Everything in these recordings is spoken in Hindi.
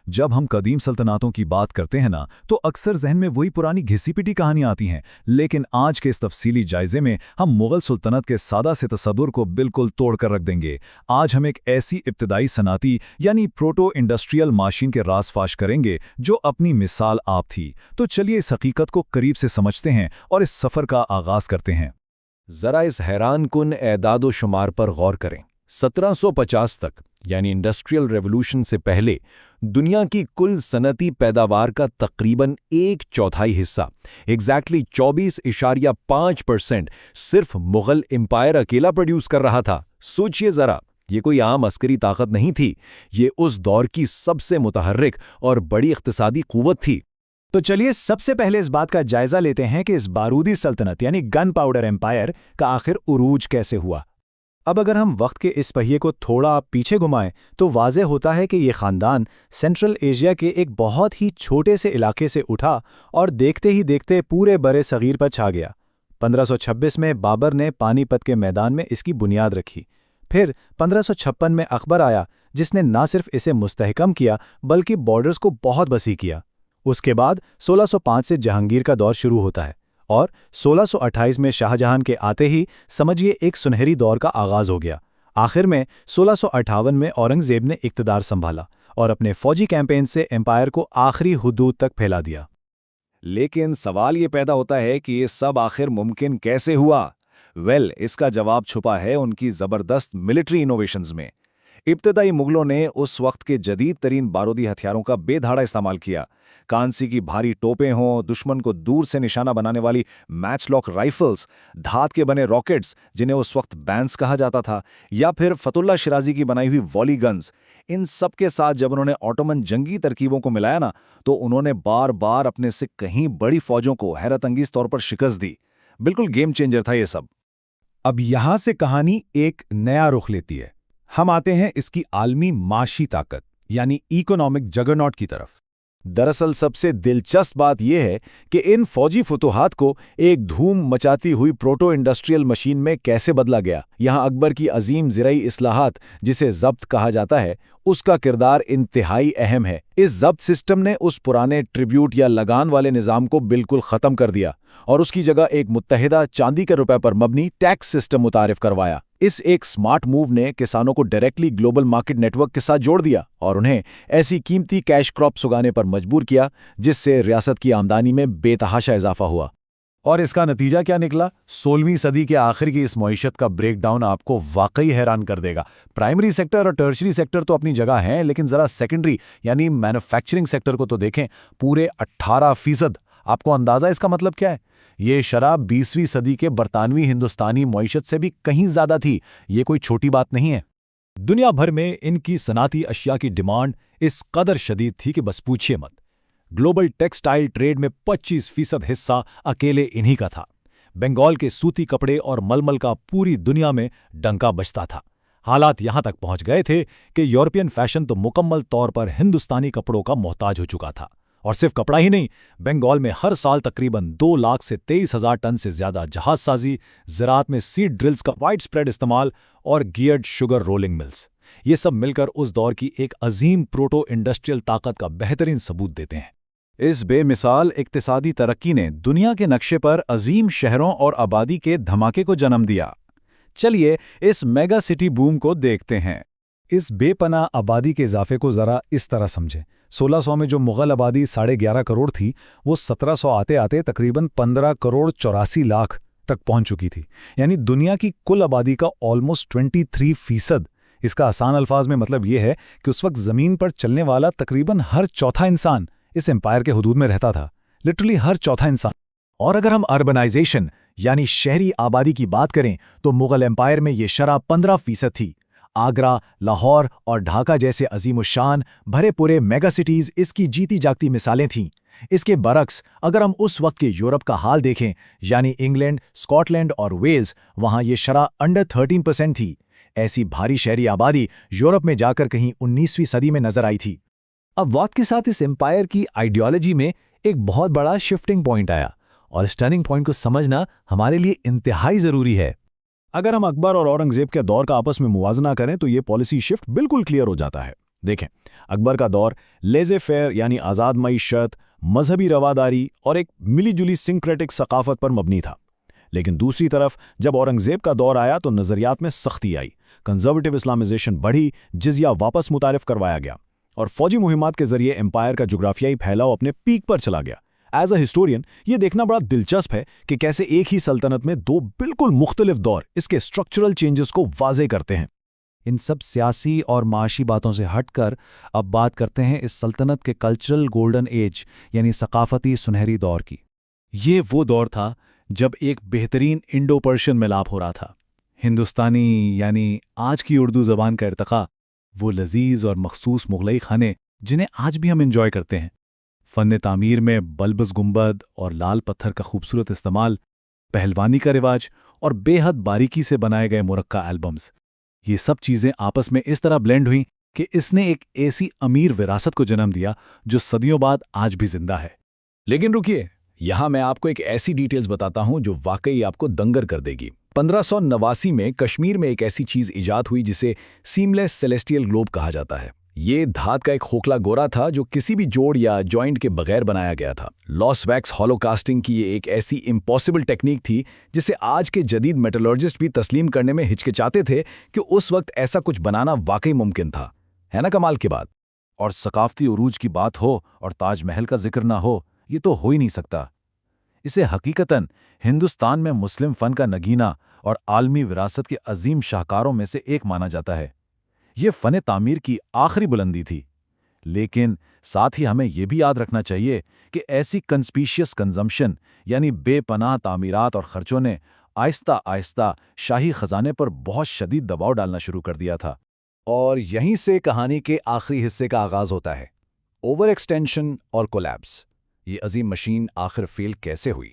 जब हम कदीम सल्तनतों की बात करते हैं ना, तो अक्सर जहन में वही पुरानी घिसी-पिटी कहानियां आती हैं। लेकिन आज के इस तफसीली जायजे में हम मुगल सुल्तनत के सादा से तसव्वुर को बिल्कुल तोड़कर रख देंगे। आज हम एक ऐसी इब्तदाई सनाती यानी प्रोटो इंडस्ट्रियल माशीन के राज फाश करेंगे जो अपनी मिसाल आप थी। तो चलिए इस हकीकत को करीब से समझते हैं और इस सफ़र का आगाज़ करते हैं। जरा इस हैरान कुन एदादो शुमार पर गौर करें। 1750 तक यानी इंडस्ट्रियल रेवोल्यूशन से पहले दुनिया की कुल सनती पैदावार का तकरीबन 1/4 हिस्सा एग्जैक्टली 24.5% सिर्फ मुगल एम्पायर अकेला प्रोड्यूस कर रहा था। सोचिए जरा, ये कोई आम अस्करी ताकत नहीं थी, ये उस दौर की सबसे मुतहर्रिक और बड़ी इक्तिसादी कुव्वत थी। तो चलिए सबसे पहले इस बात का जायजा लेते हैं कि इस बारूदी सल्तनत यानी गन पाउडर एम्पायर का आखिर उरूज कैसे हुआ। अब अगर हम वक्त के इस पहिए को थोड़ा पीछे घुमाएं तो वाज़ेह होता है कि ये ख़ानदान सेंट्रल एशिया के एक बहुत ही छोटे से इलाके से उठा और देखते ही देखते पूरे बरे सग़ीर पर छा गया। 1526 में बाबर ने पानीपत के मैदान में इसकी बुनियाद रखी। फिर 1556 में अकबर आया, जिसने न सिर्फ इसे मुस्तहकम किया बल्कि बॉर्डर्स को बहुत वसी किया। उसके बाद 1605 से जहांगीर का दौर शुरू होता है और 1628 में शाहजहां के आते ही समझिए एक सुनहरी दौर का आगाज हो गया। आखिर में 1658 में औरंगजेब ने इक़्तिदार संभाला और अपने फौजी कैंपेन से एम्पायर को आखिरी हुदूद तक फैला दिया। लेकिन सवाल ये पैदा होता है कि ये सब आखिर मुमकिन कैसे हुआ? इसका जवाब छुपा है उनकी ज़बरदस्त मिलिट्री इनोवेशंस में। इब्तदाई मुगलों ने उस वक्त के जदीद तरीन बारूदी हथियारों का बेधाड़ा इस्तेमाल किया। कांसी की भारी टोपें हों, दुश्मन को दूर से निशाना बनाने वाली मैच लॉक राइफल्स, धात के बने रॉकेट्स जिन्हें उस वक्त बैंस कहा जाता था, या फिर फतुल्ला शिराजी की बनाई हुई वॉली गन्स, इन सब के साथ जब उन्होंने ऑटोमन जंगी तरकीबों को मिलाया ना, तो उन्होंने बार बार अपने से कहीं बड़ी फौजों को हैरत अंगेज तौर पर शिकस्त दी। बिल्कुल गेम चेंजर था ये सब। अब यहां से कहानी एक नया रुख लेती है। हम आते हैं इसकी आलमी माशी ताकत यानी इकोनॉमिक जगरनॉट की तरफ। दरअसल सबसे दिलचस्प बात यह है कि इन फौजी फतूहात को एक धूम मचाती हुई प्रोटो इंडस्ट्रियल मशीन में कैसे बदला गया। यहाँ अकबर की अजीम ज़िराई इस्लाहात, जिसे ज़ब्त कहा जाता है, उसका किरदार इंतहाई अहम है। इस ज़ब्त सिस्टम ने उस पुराने ट्रिब्यूट या लगान वाले निज़ाम को बिल्कुल ख़त्म कर दिया और उसकी जगह एक मुत्तहिदा चांदी के रुपए पर मबनी टैक्स सिस्टम मुतारिफ करवाया। इस एक स्मार्ट मूव ने किसानों को डायरेक्टली ग्लोबल मार्केट नेटवर्क के साथ जोड़ दिया और उन्हें ऐसी कीमती कैश क्रॉप्स उगाने पर मजबूर किया जिससे रियासत की आमदनी में बेतहाशा इजाफा हुआ। और इसका नतीजा क्या निकला? 16वीं सदी के आखिर की इस मईशत का ब्रेकडाउन आपको वाकई हैरान कर देगा। प्राइमरी सेक्टर और टर्शरी सेक्टर तो अपनी जगह हैं, लेकिन जरा सेकेंडरी यानी मैन्युफैक्चरिंग सेक्टर को तो देखें, पूरे 18%। आपको अंदाजा इसका मतलब क्या है? ये शराब 20वीं सदी के बरतानवी हिंदुस्तानी मईशत से भी कहीं ज्यादा थी। ये कोई छोटी बात नहीं है। दुनिया भर में इनकी सनाती अशिया की डिमांड इस कदर शदीद थी कि बस पूछिए मत। ग्लोबल टेक्सटाइल ट्रेड में 25% हिस्सा अकेले इन्हीं का था। बंगाल के सूती कपड़े और मलमल का पूरी दुनिया में डंका बजता था। हालात यहां तक पहुंच गए थे कि यूरोपियन फैशन तो मुकम्मल तौर पर हिंदुस्तानी कपड़ों का मोहताज हो चुका था। और सिर्फ कपड़ा ही नहीं, बंगाल में हर साल तकरीबन 2 लाख से 23,000 टन से ज्यादा जहाजसाजी, ज़राअत में सीड ड्रिल्स का वाइड स्प्रेड इस्तेमाल और गियर्ड शुगर रोलिंग मिल्स, ये सब मिलकर उस दौर की एक अजीम प्रोटो इंडस्ट्रियल ताकत का बेहतरीन सबूत देते हैं। इस बेमिसाल इक्तिसादी तरक्की ने दुनिया के नक्शे पर अजीम शहरों और आबादी के धमाके को जन्म दिया। चलिए इस मेगा सिटी बूम को देखते हैं। इस बेपनाह आबादी के इजाफे को ज़रा इस तरह समझें। 1600 में जो मुग़ल आबादी 11.5 करोड़ थी, वो 1700 आते आते तकरीबन 15 करोड़ 84 लाख तक पहुंच चुकी थी। यानी दुनिया की कुल आबादी का ऑलमोस्ट 23%। इसका आसान अल्फाज में मतलब ये है कि उस वक्त ज़मीन पर चलने वाला तकरीबन हर चौथा इंसान इस एम्पायर के हुदूद में रहता था। लिटरली हर चौथा इंसान। और अगर हम अर्बनाइजेशन यानी शहरी आबादी की बात करें तो मुग़ल एम्पायर में ये शरह 15% थी। आगरा, लाहौर और ढाका जैसे अजीमुशान भरे पूरे मेगा सिटीज़ इसकी जीती जागती मिसालें थीं। इसके बरक्स अगर हम उस वक्त के यूरोप का हाल देखें, यानी इंग्लैंड, स्कॉटलैंड और वेल्स, वहाँ ये शरह अंडर 13% थी। ऐसी भारी शहरी आबादी यूरोप में जाकर कहीं 19वीं सदी में नजर आई थी। अब वक्त के साथ इस एम्पायर की आइडियोलॉजी में एक बहुत बड़ा शिफ्टिंग पॉइंट आया और इस टर्निंग पॉइंट को समझना हमारे लिए इंतहाई ज़रूरी है। अगर हम अकबर और औरंगजेब के दौर का आपस में मुवाजना करें तो ये पॉलिसी शिफ्ट बिल्कुल क्लियर हो जाता है। देखें, अकबर का दौर लेज़े फेयर यानी आज़ाद मईशत, मजहबी रवादारी और एक मिलीजुली सिंक्रेटिक सकाफत पर मबनी था। लेकिन दूसरी तरफ जब औरंगज़ेब का दौर आया तो नज़रियात में सख्ती आई, कंजर्वेटिव इस्लामाइजेशन बढ़ी, जिज़िया वापस मुतारिफ करवाया गया और फौजी मुहिमात के जरिए एम्पायर का जुग्राफियाई फैलाव अपने पीक पर चला गया। एज अ हिस्टोरियन ये देखना बड़ा दिलचस्प है कि कैसे एक ही सल्तनत में दो बिल्कुल मुख्तलिफ दौर इसके स्ट्रक्चरल चेंजेस को वाज़े करते हैं। इन सब सियासी और माशी बातों से हटकर अब बात करते हैं इस सल्तनत के कल्चरल गोल्डन एज यानी सकाफती सुनहरी दौर की। ये वो दौर था जब एक बेहतरीन इंडो पर्शियन मिलाप हो रहा था। हिंदुस्तानी यानी आज की उर्दू ज़बान का इर्तक़ा, वो लजीज और मखसूस मुग़लई खाने जिन्हें आज भी हम एंजॉय करते हैं, फ़न तामीर में बल्बस गुंबद और लाल पत्थर का खूबसूरत इस्तेमाल, पहलवानी का रिवाज और बेहद बारीकी से बनाए गए मुरक्का एल्बम्स, ये सब चीज़ें आपस में इस तरह ब्लेंड हुई कि इसने एक ऐसी अमीर विरासत को जन्म दिया जो सदियों बाद आज भी जिंदा है। लेकिन रुकिए, यहाँ मैं आपको एक ऐसी डिटेल्स बताता हूँ जो वाकई आपको दंगर कर देगी। 1589 में कश्मीर में एक ऐसी चीज़ इजाद हुई जिसे सीमलेस सेलेस्टियल ग्लोब कहा जाता है। ये धात का एक खोखला गोरा था जो किसी भी जोड़ या जॉइंट के बगैर बनाया गया था। लॉस वैक्स हॉलोकास्टिंग की ये एक ऐसी इम्पॉसिबल टेक्निक थी जिसे आज के जदीद मेटलर्जिस्ट भी तस्लीम करने में हिचकिचाते थे कि उस वक्त ऐसा कुछ बनाना वाकई मुमकिन था। है ना कमाल की बात? और सकाफती उरूज की बात हो और ताजमहल का जिक्र ना हो, ये तो हो ही नहीं सकता। इसे हकीकतन हिंदुस्तान में मुस्लिम फ़न का नगीना और आलमी विरासत के अजीम शाहकारों में से एक माना जाता है। ये फ़न तामीर की आखिरी बुलंदी थी। लेकिन साथ ही हमें यह भी याद रखना चाहिए कि ऐसी कंस्पीशियस कंजम्पशन यानी बेपनाह तामीरात और खर्चों ने आहिस्ता आहिस्ता शाही खजाने पर बहुत शदीद दबाव डालना शुरू कर दिया था। और यहीं से कहानी के आखिरी हिस्से का आगाज होता है, ओवर एक्सटेंशन और कोलैप्स। ये अजीम मशीन आखिर फेल कैसे हुई?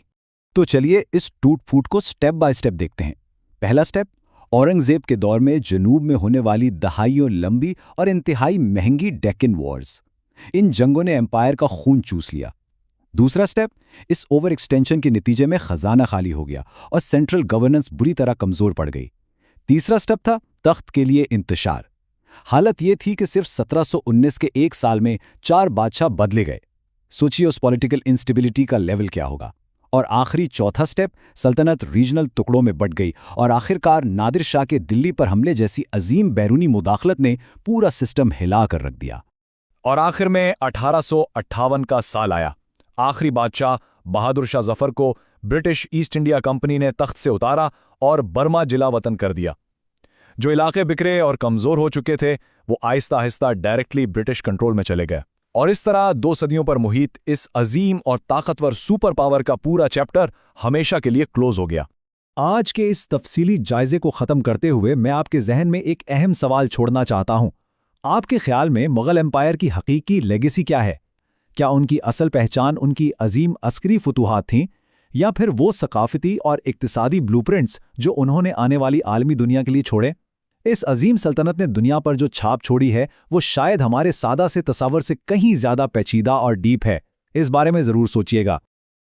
तो चलिए इस टूट फूट को स्टेप बाय स्टेप देखते हैं। पहला स्टेप, औरंगजेब के दौर में जनूब में होने वाली दहाइयों लंबी और इंतहाई महंगी डेक्कन वॉर्स। इन जंगों ने एम्पायर का खून चूस लिया। दूसरा स्टेप, इस ओवर एक्सटेंशन के नतीजे में खजाना खाली हो गया और सेंट्रल गवर्नेंस बुरी तरह कमजोर पड़ गई। तीसरा स्टेप था तख्त के लिए इंतशार। हालत यह थी कि सिर्फ 1719 के एक साल में 4 बादशाह बदले गए। सोचिए उस पॉलिटिकल इंस्टेबिलिटी का लेवल क्या होगा। और आखिरी चौथा स्टेप, सल्तनत रीजनल टुकड़ों में बट गई और आखिरकार नादिर शाह के दिल्ली पर हमले जैसी अजीम बैरूनी मुदाखलत ने पूरा सिस्टम हिला कर रख दिया। और आखिर में 1858 का साल आया। आखिरी बादशाह बहादुर शाह जफर को ब्रिटिश ईस्ट इंडिया कंपनी ने तख्त से उतारा और बर्मा जिला वतन कर दिया। जो इलाके बिखरे और कमजोर हो चुके थे वो Aahista Aahista directly British control में चले गए। और इस तरह 2 सदियों पर मुहित इस अजीम और ताकतवर सुपर पावर का पूरा चैप्टर हमेशा के लिए क्लोज हो गया। आज के इस तफसीली जायजे को ख़त्म करते हुए मैं आपके जहन में एक अहम सवाल छोड़ना चाहता हूं। आपके ख्याल में मुग़ल एम्पायर की हकीकी लेगेसी क्या है? क्या उनकी असल पहचान उनकी अजीम अस्करी फतूहात थीं, या फिर वो सकाफती और इक्तिसादी ब्लूप्रिंट्स जो उन्होंने आने वाली आलमी दुनिया के लिए छोड़े? इस अजीम सल्तनत ने दुनिया पर जो छाप छोड़ी है वो शायद हमारे सादा से तस्वर से कहीं ज़्यादा पेचीदा और डीप है। इस बारे में ज़रूर सोचिएगा।